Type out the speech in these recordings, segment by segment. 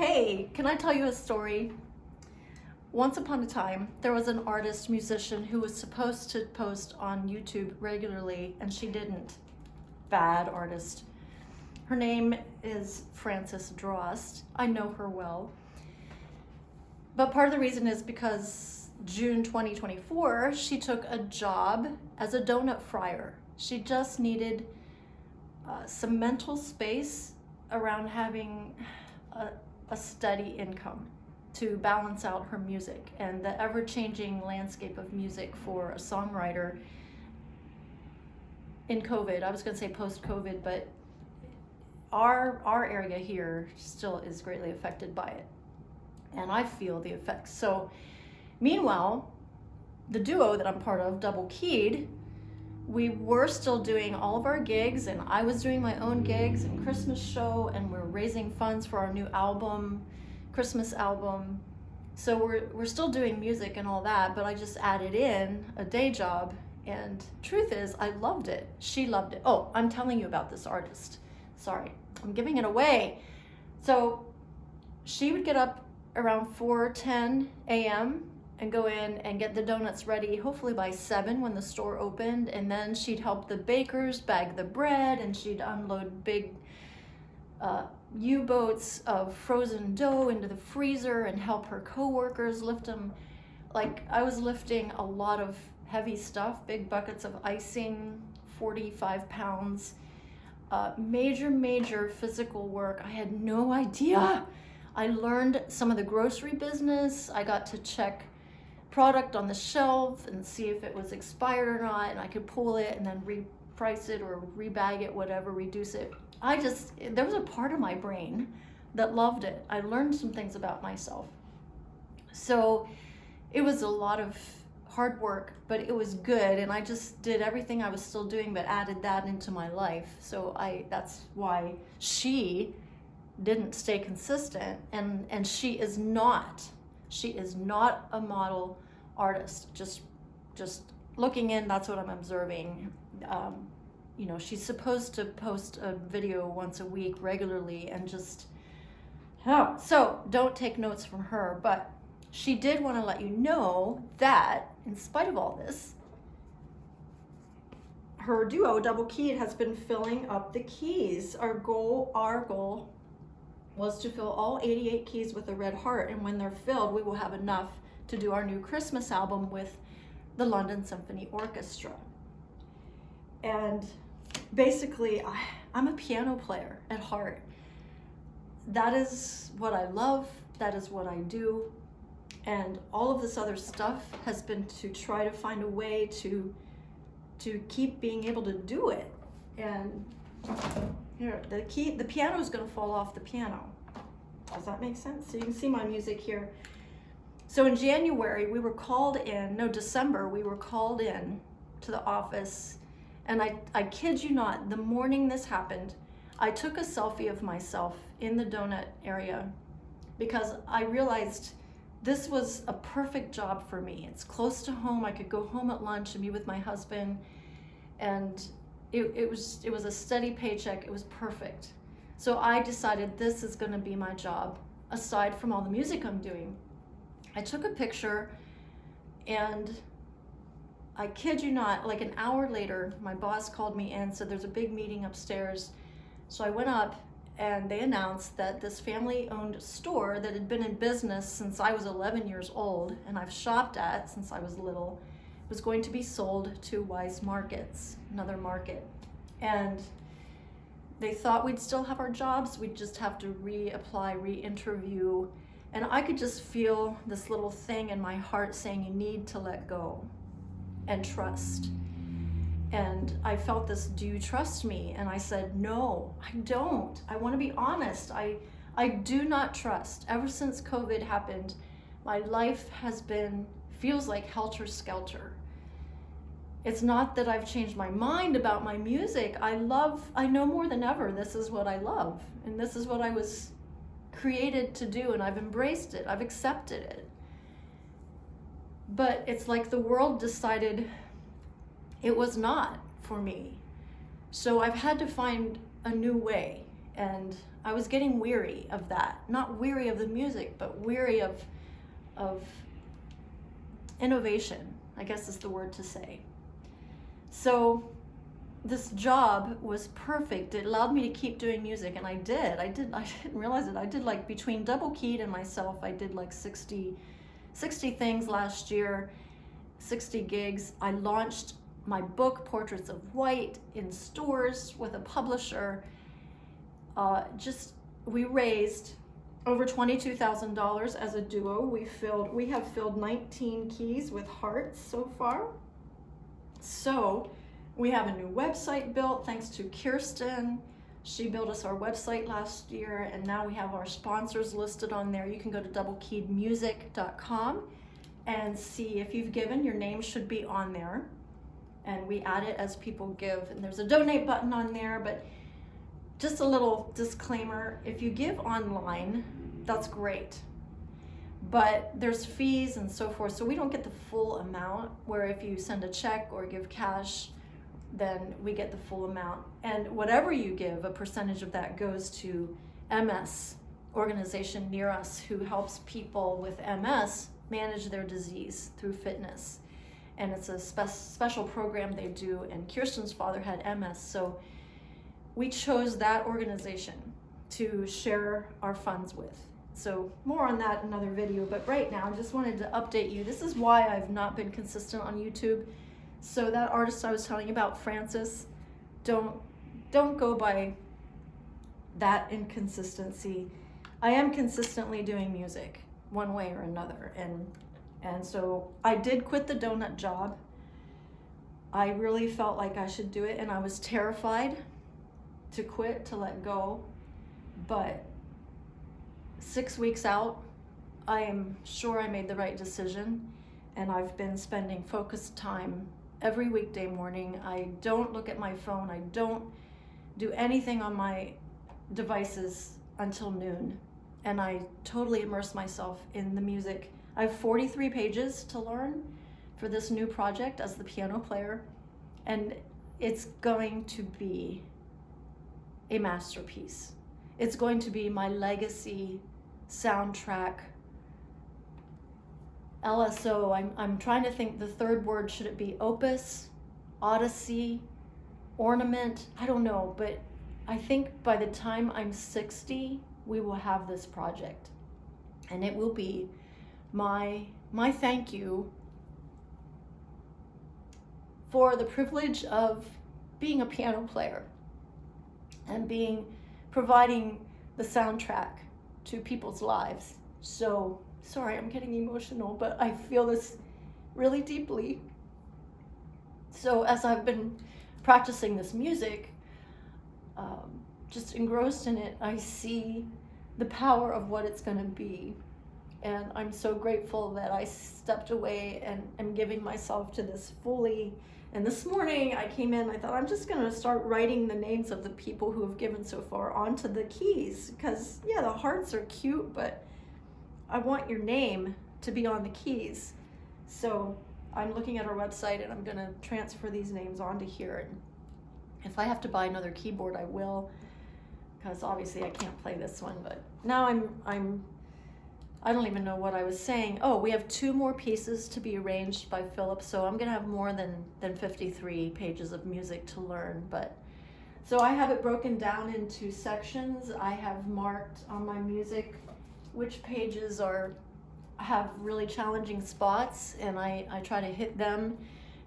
Hey, can I tell you a story? Once upon a time, there was an artist, musician who was supposed to post on YouTube regularly, and she didn't. Bad artist. Her name is Frances Drost. I know her well. But part of the reason is because June 2024, she took a job as a donut fryer. She just needed some mental space around having a steady income to balance out her music and the ever-changing landscape of music for a songwriter in COVID. I was going to say post-COVID, but our area here still is greatly affected by it, and I feel the effects. So meanwhile, the duo that I'm part of, Double Keyed, we were still doing all of our gigs, and I was doing my own gigs and Christmas show, and we're raising funds for our new album, Christmas album. So we're still doing music and all that, but I just added in a day job, and truth is, I loved it. She loved it. Oh, I'm telling you about this artist. Sorry, I'm giving it away. So she would get up around 4:10 a.m. and go in and get the donuts ready, hopefully by 7 when the store opened, and then she'd help the bakers bag the bread, and she'd unload big U-boats of frozen dough into the freezer and help her co-workers lift them. Like, I was lifting a lot of heavy stuff, big buckets of icing, 45 pounds, major physical work. I had no idea. I learned some of the grocery business. I got to check product on the shelf and see if it was expired or not, and I could pull it and then reprice it or rebag it, whatever, reduce it. There was a part of my brain that loved it. I learned some things about myself. So it was a lot of hard work, but it was good, and I just did everything I was still doing but added that into my life. So that's why she didn't stay consistent, and she is not a model artist. Just looking in, that's what I'm observing. She's supposed to post a video once a week regularly, and so don't take notes from her. But she did want to let you know that in spite of all this, her duo, Double Keyed, has been filling up the keys. Our goal was to fill all 88 keys with a red heart, and when they're filled, we will have enough to do our new Christmas album with the London Symphony Orchestra. And basically, I'm a piano player at heart. That is what I love, that is what I do, and all of this other stuff has been to try to find a way to keep being able to do it. And here, the piano is going to fall off the piano. Does that make sense? So you can see my music here. So in January, December, we were called in to the office, and I kid you not, the morning this happened, I took a selfie of myself in the donut area because I realized this was a perfect job for me. It's close to home. I could go home at lunch and be with my husband, and it was a steady paycheck. It was perfect. So I decided this is going to be my job, aside from all the music I'm doing. I took a picture, and I kid you not, like an hour later, my boss called me in and said there's a big meeting upstairs. So I went up, and they announced that this family-owned store that had been in business since I was 11 years old, and I've shopped at since I was little, was going to be sold to Wise Markets, another market. And they thought we'd still have our jobs, we'd just have to reapply, re-interview. And I could just feel this little thing in my heart saying, you need to let go and trust. And I felt this, do you trust me? And I said, no, I don't. I want to be honest. I do not trust. Ever since COVID happened, my life feels like helter-skelter. It's not that I've changed my mind about my music. I know more than ever, this is what I love. And this is what I was created to do, and I've embraced it. I've accepted it. But it's like the world decided it was not for me. So I've had to find a new way. And I was getting weary of that. Not weary of the music, but weary of innovation, I guess is the word to say. So this job was perfect. It allowed me to keep doing music, and I didn't realize it. I did, like, between Double Keyed and myself, I did like 60 things last year, 60 gigs. I launched my book, Portraits of White, in stores with a publisher. We raised over $22,000 as a duo. We have filled 19 keys with hearts so far. So we have a new website built thanks to Kirsten. She built us our website last year, and now we have our sponsors listed on there. You can go to doublekeyedmusic.com and see if you've given. Your name should be on there, and we add it as people give. And there's a donate button on there, but just a little disclaimer, if you give online, that's great. But there's fees and so forth, so we don't get the full amount, where if you send a check or give cash, then we get the full amount. And whatever you give, a percentage of that goes to MS, organization near us, who helps people with MS manage their disease through fitness. And it's a special program they do, and Kirsten's father had MS, so we chose that organization to share our funds with. So more on that in another video, but right now I just wanted to update you. This is why I've not been consistent on YouTube. So that artist I was telling you about, Francis, don't go by that inconsistency. I am consistently doing music one way or another, and so I did quit the donut job. I really felt like I should do it, and I was terrified to quit, to let go. But 6 weeks out, I am sure I made the right decision, and I've been spending focused time every weekday morning. I don't look at my phone. I don't do anything on my devices until noon, and I totally immerse myself in the music. I have 43 pages to learn for this new project as the piano player, and it's going to be a masterpiece. It's going to be my legacy soundtrack. LSO, I'm trying to think the third word. Should it be opus, odyssey, ornament? I don't know, but I think by the time I'm 60, we will have this project, and it will be my thank you for the privilege of being a piano player and providing the soundtrack to people's lives. So sorry, I'm getting emotional, but I feel this really deeply. So as I've been practicing this music, just engrossed in it, I see the power of what it's going to be. And I'm so grateful that I stepped away and am giving myself to this fully. And this morning I came in, I thought I'm just going to start writing the names of the people who have given so far onto the keys, because yeah, the hearts are cute, but I want your name to be on the keys. So I'm looking at our website, and I'm going to transfer these names onto here. And if I have to buy another keyboard, I will, because obviously I can't play this one. But now I don't even know what I was saying. Oh, we have 2 more pieces to be arranged by Philip, so I'm gonna have more than 53 pages of music to learn. But so I have it broken down into sections. I have marked on my music which pages have really challenging spots, and I try to hit them.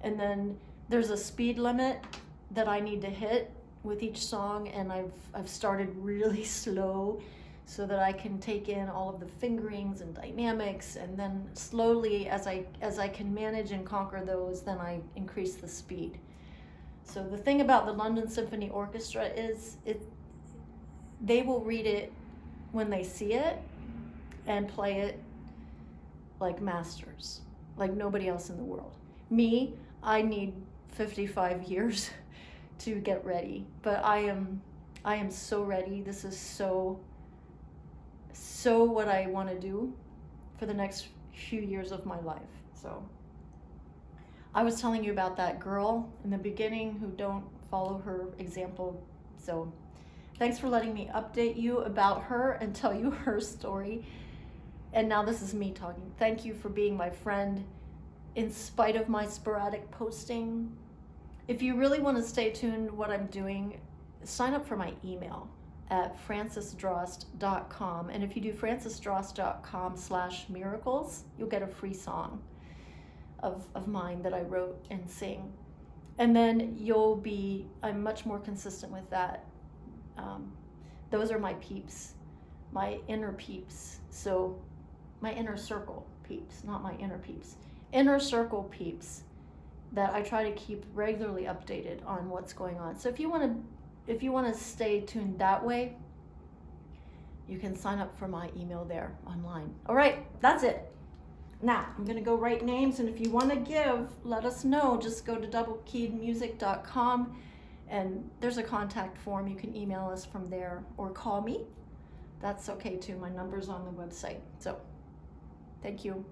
And then there's a speed limit that I need to hit with each song, and I've started really slow, so that I can take in all of the fingerings and dynamics, and then slowly, as I can manage and conquer those, then I increase the speed. So the thing about the London Symphony Orchestra is they will read it when they see it and play it like masters, like nobody else in the world. Me, I need 55 years to get ready, but I am so ready. This is so what I want to do for the next few years of my life. So I was telling you about that girl in the beginning who don't follow her example. So Thanks for letting me update you about her and tell you her story. And now this is me talking. Thank you for being my friend in spite of my sporadic posting. If you really want to stay tuned what I'm doing, sign up for my email at francisdrost.com. And if you do francisdrost.com/miracles, you'll get a free song of mine that I wrote and sing. And then I'm much more consistent with that. Those are my peeps, my inner peeps. So my inner circle peeps, not my inner peeps. Inner circle peeps that I try to keep regularly updated on what's going on. So if you want to stay tuned that way, you can sign up for my email there online. All right, that's it. Now I'm gonna go write names, and if you want to give, let us know. Just go to doubleKeyedmusic.com, and there's a contact form. You can email us from there or call me. That's okay too. My number's on the website. So thank you.